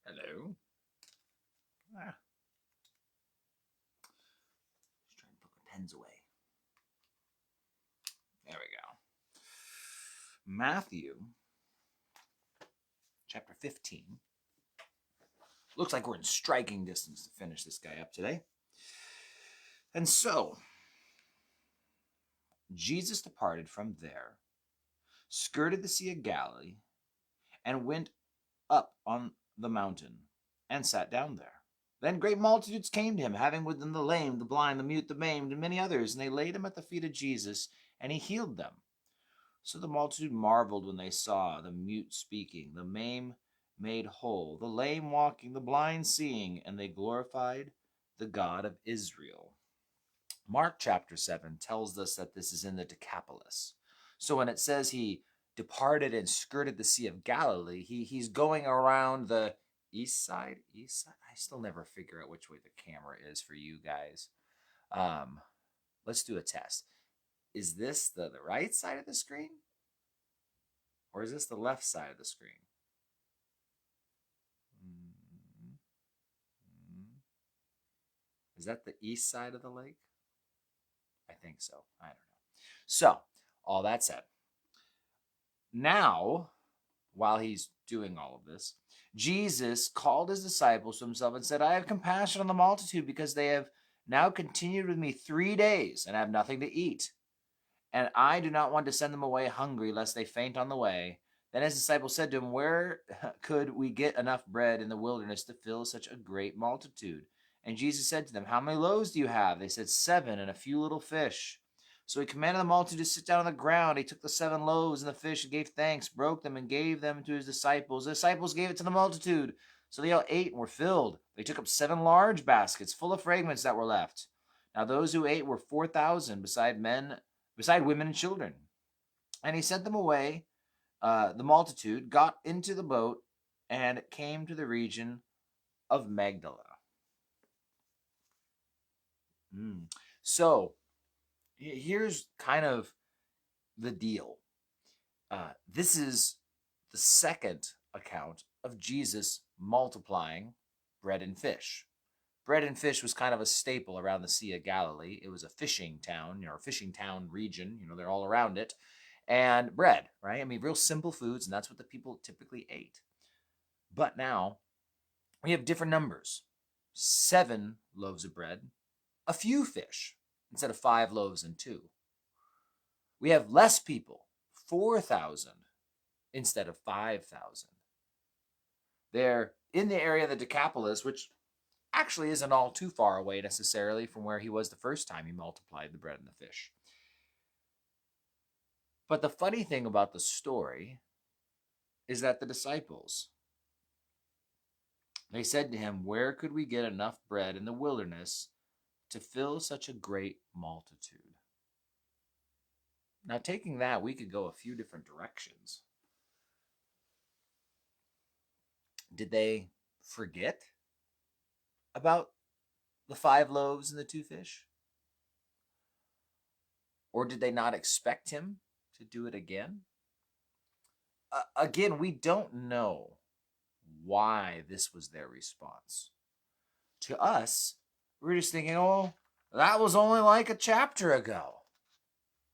Hello. Just trying to put my pens away. There we go. Matthew chapter 15. Looks like we're in striking distance to finish this guy up today. And so, Jesus departed from there, skirted the Sea of Galilee, and went up on the mountain, and sat down there. Then great multitudes came to him, having with them the lame, the blind, the mute, the maimed, and many others, and they laid him at the feet of Jesus, and he healed them. So the multitude marveled when they saw the mute speaking, the maimed made whole, the lame walking, the blind seeing, and they glorified the God of Israel. Mark chapter 7 tells us that this is in the Decapolis. So when it says he departed and skirted the Sea of Galilee, he's going around the east side. I still never figure out which way the camera is for you guys. Let's do a test. Is this the right side of the screen? Or is this the left side of the screen? Is that the east side of the lake? I think so. I don't know. So, all that said, now, while he's doing all of this, Jesus called his disciples to himself and said, I have compassion on the multitude because they have now continued with me 3 days and have nothing to eat. And I do not want to send them away hungry, lest they faint on the way. Then his disciples said to him, where could we get enough bread in the wilderness to fill such a great multitude? And Jesus said to them, how many loaves do you have? They said, 7, and a few little fish. So he commanded the multitude to sit down on the ground. He took the 7 loaves and the fish and gave thanks, broke them, and gave them to his disciples. The disciples gave it to the multitude. So they all ate and were filled. They took up 7 large baskets full of fragments that were left. Now those who ate were 4,000, beside women and children. And he sent them away. The multitude got into the boat and came to the region of Magdala. So, here's kind of the deal. This is the second account of Jesus multiplying bread and fish. Bread and fish was kind of a staple around the Sea of Galilee. It was a fishing town, a fishing town region. They're all around it. And bread, right? I mean, real simple foods, and that's what the people typically ate. But now we have different numbers. 7 loaves of bread, a few fish, instead of 5 loaves and 2. We have less people, 4,000 instead of 5,000. They're in the area of the Decapolis, which actually isn't all too far away necessarily from where he was the first time he multiplied the bread and the fish. But the funny thing about the story is that the disciples, they said to him, where could we get enough bread in the wilderness to fill such a great multitude? Now, taking that, we could go a few different directions. Did they forget about the 5 loaves and the 2 fish? Or did they not expect him to do it again? Again, we don't know why this was their response. To us, we're just thinking, oh, that was only like a chapter ago.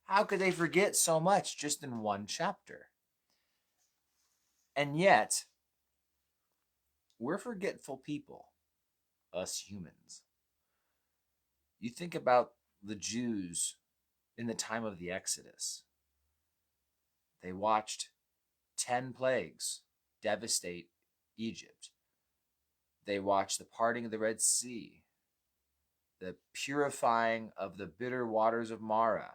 How could they forget so much just in one chapter? And yet, we're forgetful people, us humans. You think about the Jews in the time of the Exodus. They watched 10 plagues devastate Egypt. They watched the parting of the Red Sea, the purifying of the bitter waters of Marah,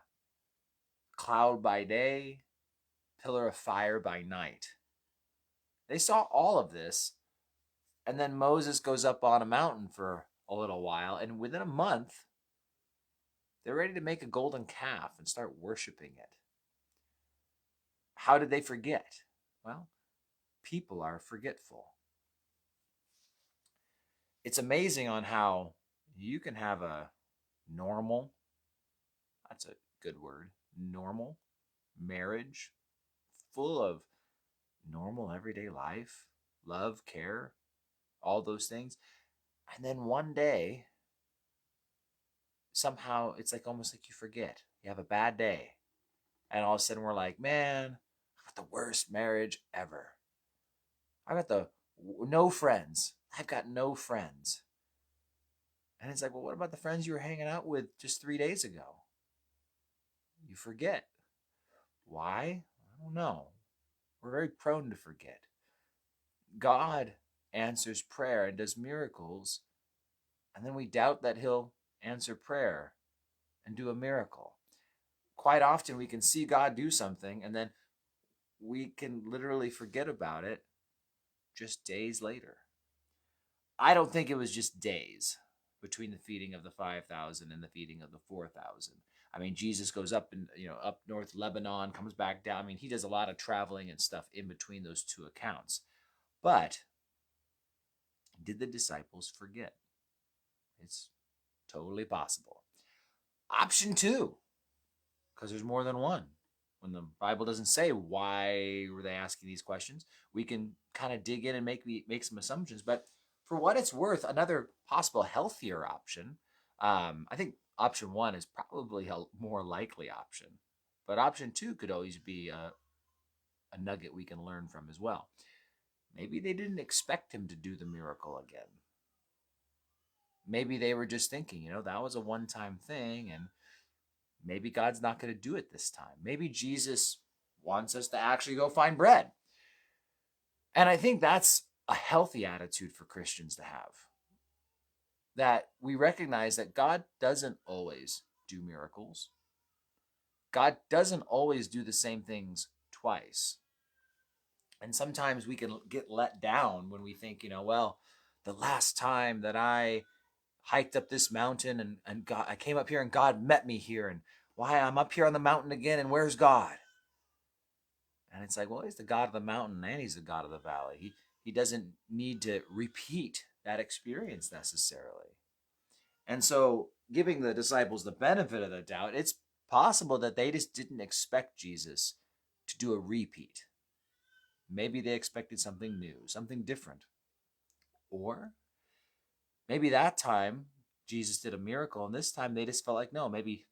cloud by day, pillar of fire by night. They saw all of this, and then Moses goes up on a mountain for a little while, and within a month, they're ready to make a golden calf and start worshiping it. How did they forget? Well, people are forgetful. It's amazing on how you can have a normal, that's a good word, normal marriage full of normal everyday life, love, care, all those things. And then one day, somehow it's like almost like you forget. You have a bad day. And all of a sudden we're like, man, I got the worst marriage ever. I got the no friends. I've got no friends. And it's like, well, what about the friends you were hanging out with just 3 days ago? You forget. Why? I don't know. We're very prone to forget. God answers prayer and does miracles, and then we doubt that he'll answer prayer and do a miracle. Quite often we can see God do something and then we can literally forget about it just days later. I don't think it was just days between the feeding of the 5,000 and the feeding of the 4,000. I mean, Jesus goes up and up north Lebanon, comes back down. I mean, he does a lot of traveling and stuff in between those two accounts. But did the disciples forget? It's totally possible. Option two, because there's more than one. When the Bible doesn't say why were they asking these questions, we can kind of dig in and make some assumptions. But for what it's worth, another possible healthier option, I think option one is probably a more likely option. But option two could always be a nugget we can learn from as well. Maybe they didn't expect him to do the miracle again. Maybe they were just thinking, that was a one-time thing, and maybe God's not going to do it this time. Maybe Jesus wants us to actually go find bread. And I think that's a healthy attitude for Christians to have. That we recognize that God doesn't always do miracles. God doesn't always do the same things twice. And sometimes we can get let down when we think, well, the last time that I hiked up this mountain and God, I came up here and God met me here, and why I'm up here on the mountain again, and where's God? And it's like, well, he's the God of the mountain and he's the God of the valley. He doesn't need to repeat that experience necessarily. And so giving the disciples the benefit of the doubt, it's possible that they just didn't expect Jesus to do a repeat. Maybe they expected something new, something different. Or maybe that time Jesus did a miracle, and this time they just felt like, no, maybe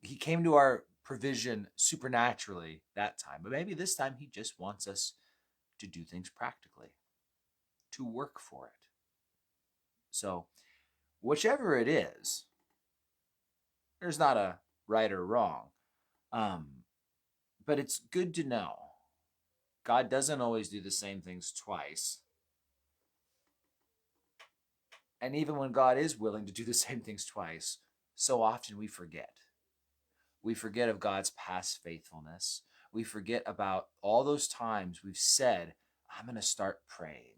he came to our provision supernaturally that time. But maybe this time he just wants us to do things practically, to work for it. So, whichever it is, there's not a right or wrong. But it's good to know God doesn't always do the same things twice. And even when God is willing to do the same things twice, so often we forget. We forget of God's past faithfulness. We forget about all those times we've said, I'm going to start praying.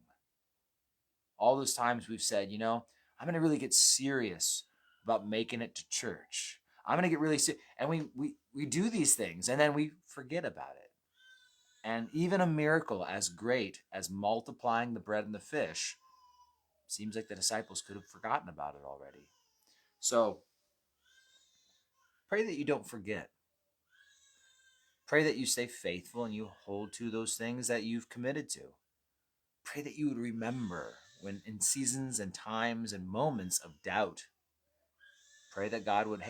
All those times we've said, I'm going to really get serious about making it to church. I'm going to get really serious. And we do these things and then we forget about it. And even a miracle as great as multiplying the bread and the fish, seems like the disciples could have forgotten about it already. So pray that you don't forget. Pray that you stay faithful and you hold to those things that you've committed to. Pray that you would remember when in seasons and times and moments of doubt. Pray that God would,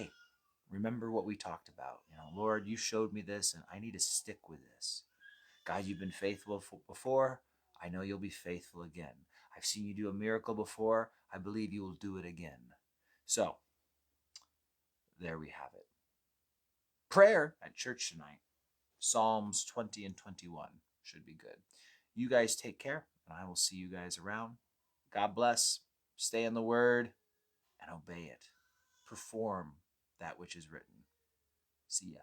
remember what we talked about. Lord, you showed me this and I need to stick with this. God, you've been faithful before. I know you'll be faithful again. I've seen you do a miracle before. I believe you will do it again. So, there we have it. Prayer at church tonight. Psalms 20 and 21 should be good. You guys take care, and I will see you guys around. God bless. Stay in the Word and obey it. Perform that which is written. See ya.